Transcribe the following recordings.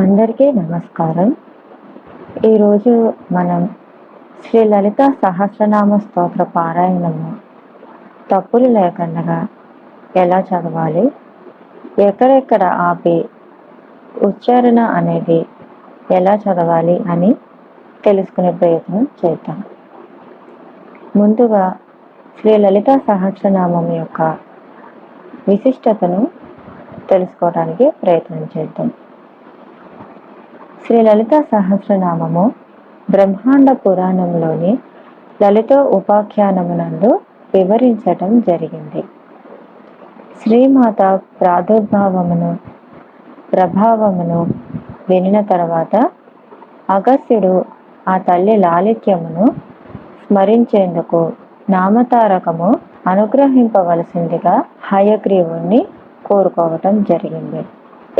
అందరికీ నమస్కారం. ఈరోజు మనం శ్రీ లలిత సహస్రనామ స్తోత్ర పారాయణము తప్పులు లేకుండా ఎలా చదవాలి, ఎక్కడెక్కడ ఆపి ఉచ్చారణ అనేది ఎలా చదవాలి అని తెలుసుకునే ప్రయత్నం చేద్దాం. ముందుగా శ్రీ లలిత సహస్రనామం యొక్క విశిష్టతను తెలుసుకోవడానికి ప్రయత్నం చేద్దాం. శ్రీ లలిత సహస్రనామము బ్రహ్మాండ పురాణంలోని లలిత ఉపాఖ్యానమునందు వివరించటం జరిగింది. శ్రీమాత ప్రాదుర్భావమును ప్రభావమును వినిన తర్వాత అగస్త్యుడు ఆ తల్లి లాలిత్యమును స్మరించేందుకు నామతారకము అనుగ్రహింపవలసిందిగా హయగ్రీవుణ్ణి కోరుకోవటం జరిగింది.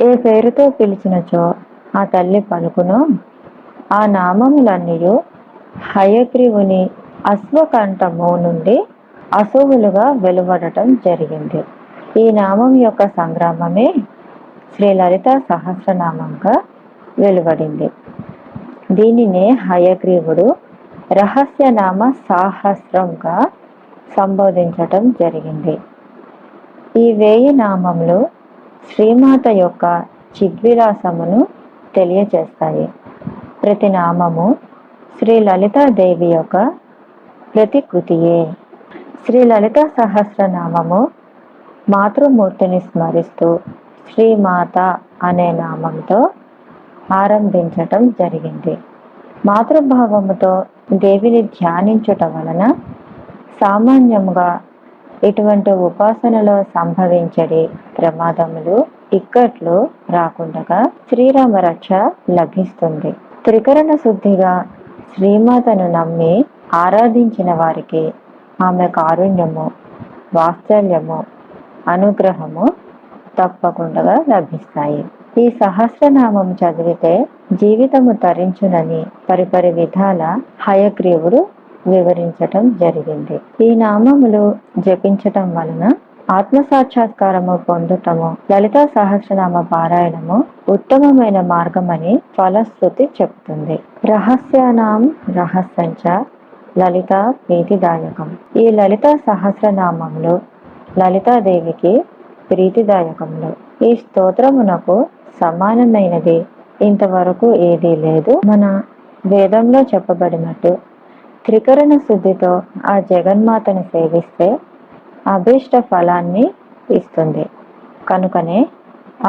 ఏ పేరుతో పిలిచినచో ఆ తల్లి పలుకునో ఆ నామములన్నీయు హయగ్రీవుని అశ్వకంఠము నుండి అశువులుగా వెలువడటం జరిగింది. ఈ నామం యొక్క సంగ్రామమే శ్రీ లలిత సహస్రనామంగా వెలువడింది. దీనినే హయగ్రీవుడు రహస్యనామ సాహస్రంగా సంబోధించటం జరిగింది. ఈ 1000 నామములు శ్రీమాత యొక్క చిద్విలాసమును తెలియచేస్తాయి. ప్రతి నామము శ్రీ లలితాదేవి యొక్క ప్రతికృతియే. శ్రీ లలిత సహస్రనామము మాతృమూర్తిని స్మరిస్తూ శ్రీమాత అనే నామంతో ఆరంభించటం జరిగింది. మాతృభావముతో దేవిని ధ్యానించుట వలన సామాన్యముగా ఇటువంటి ఉపాసనలో సంభవించడి ప్రమాదములు ఇక్కట్లు రాకుండా శ్రీరామ రక్ష లభిస్తుంది. త్రికరణ శుద్ధిగా శ్రీమాతను నమ్మి ఆరాధించిన వారికి ఆమె కారుణ్యము, వాత్సల్యము, అనుగ్రహము తప్పకుండా లభిస్తాయి. ఈ సహస్రనామం చదివితే జీవితము తరించునని పరిపరి విధాల హయగ్రీవుడు వివరించటం జరిగింది. ఈ నామములు జపించటం వలన ఆత్మసాక్షాత్కారము పొందటము లలితా సహస్రనామ పారాయణము ఉత్తమమైన మార్గమని ఫలశ్రుతి చెప్తుంది. రహస్యానాం రహస్యంచ లలిత ప్రీతిదాయకం. ఈ లలితా సహస్రనామములు లలితాదేవికి ప్రీతిదాయకములు. ఈ స్తోత్రమునకు సమానమైనది ఇంతవరకు ఏదీ లేదు. మన వేదంలో చెప్పబడినట్టు త్రికరణ శుద్ధితో ఆ జగన్మాతను సేవిస్తే అభీష్ట ఫలాన్ని ఇస్తుంది. కనుకనే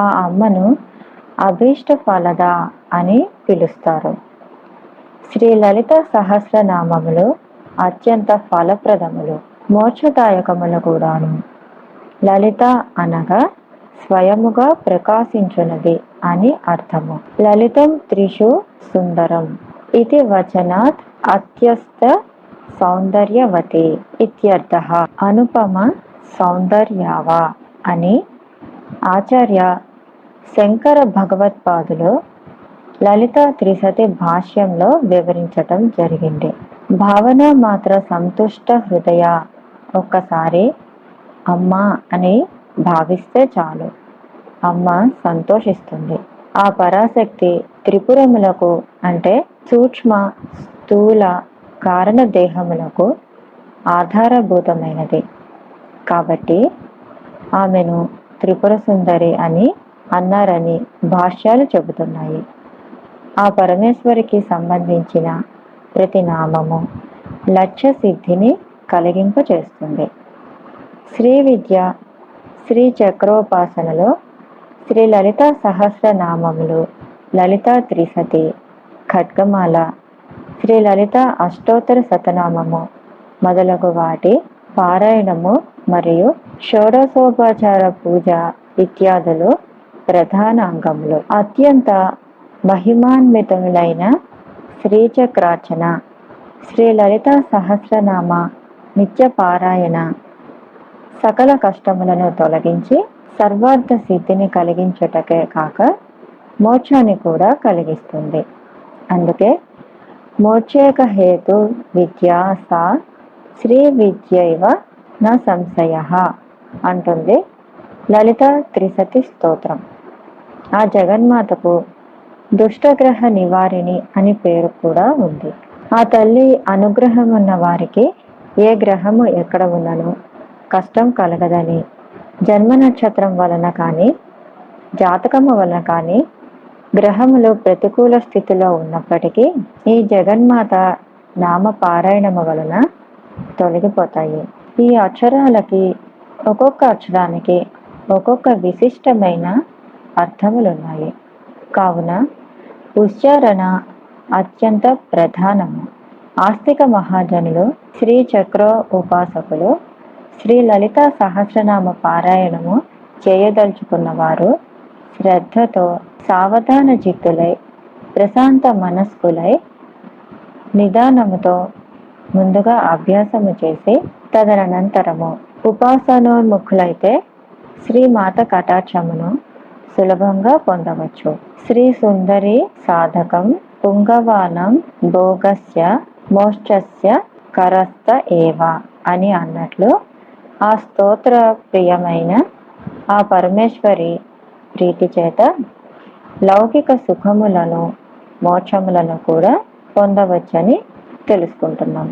ఆ అమ్మను అభీష్ట ఫలద అని పిలుస్తారు. శ్రీ లలిత సహస్రనామములు అత్యంత ఫలప్రదములు, మోక్షదాయకములు కూడాను. లలిత అనగా స్వయముగా ప్రకాశించున్నది అని అర్థము. లలితం త్రిషు సుందరం ఇది వచనాత్ అత్యస్త సౌందర్యవతి ఇత్యర్థః. అనుపమ సౌందర్యావా అని ఆచార్య శంకర భగవత్పాదులు లలిత త్రిశతి భాష్యంలో వివరించటం జరిగింది. భావన మాత్ర సంతుష్ట హృదయ. ఒక్కసారి అమ్మ అని భావిస్తే చాలు, అమ్మ సంతోషిస్తుంది. ఆ పరాశక్తి త్రిపురములకు అంటే సూక్ష్మ స్థూల కారణ దేహములకు ఆధారభూతమైనది కాబట్టి ఆమెను త్రిపుర సుందరి అని అన్నారని భాష్యాలు చెబుతున్నాయి. ఆ పరమేశ్వరికి సంబంధించిన ప్రతి నామము లక్ష్య సిద్ధిని కలిగింపచేస్తుంది. శ్రీ విద్య, శ్రీ చక్రోపాసనలో శ్రీ లలిత సహస్రనామములు, లలితా త్రిశతి, ఖడ్గమాల, శ్రీ లలిత అష్టోత్తర శతనామము మొదలగు వాటి పారాయణము మరియు షోడశోపచార పూజ ఇత్యాదులు ప్రధాన అంగములు. అత్యంత మహిమాన్వితములైన శ్రీచక్రార్చన, శ్రీ లలిత సహస్రనామ నిత్య పారాయణ సకల కష్టములను తొలగించి సర్వార్థ సిద్ధిని కలిగించుటకే కాక మోక్షాన్ని కూడా కలిగిస్తుంది. అందుకే మోక్షేక హేతు విద్యా సా శ్రీ విద్యైవ నా సంశయః అంటుంది లలిత త్రిశతి స్తోత్రం. ఆ జగన్మాతకు దుష్టగ్రహ నివారిణి అని పేరు కూడా ఉంది. ఆ తల్లి అనుగ్రహం ఉన్న వారికి ఏ గ్రహము ఎక్కడ ఉన్నను కష్టం కలగదని, జన్మ నక్షత్రం వలన కానీ జాతకము వలన కానీ గ్రహములు ప్రతికూల స్థితిలో ఉన్నప్పటికీ ఈ జగన్మాత నామ పారాయణము వలన తొలగిపోతాయి. ఈ అక్షరాలకి ఒక్కొక్క అక్షరానికి ఒక్కొక్క విశిష్టమైన అర్థములున్నాయి. కావున ఉచ్చారణ అత్యంత ప్రధానము. ఆస్తిక మహాజనులు, శ్రీ చక్ర ఉపాసకులు శ్రీ లలితా సహస్రనామ పారాయణము చేయదలుచుకున్న వారు శ్రద్ధతో సావధాన చిత్తులై ప్రశాంత మనస్కులై నిదానముతో ముందుగా అభ్యాసము చేసి తదనంతరము ఉపాసనోన్ముఖులైతే శ్రీమాత కటాక్షమును సులభంగా పొందవచ్చు. శ్రీ సుందరి సాధకం పుంగవానం భోగస్య మోక్షస్య కరస్థ ఏవ అని అన్నట్లు ఆ స్తోత్ర ప్రియమైన ఆ పరమేశ్వరి ప్రీతి చేత లౌకిక సుఖములను మోక్షములను కూడా పొందవచ్చని తెలుసుకుంటున్నాం.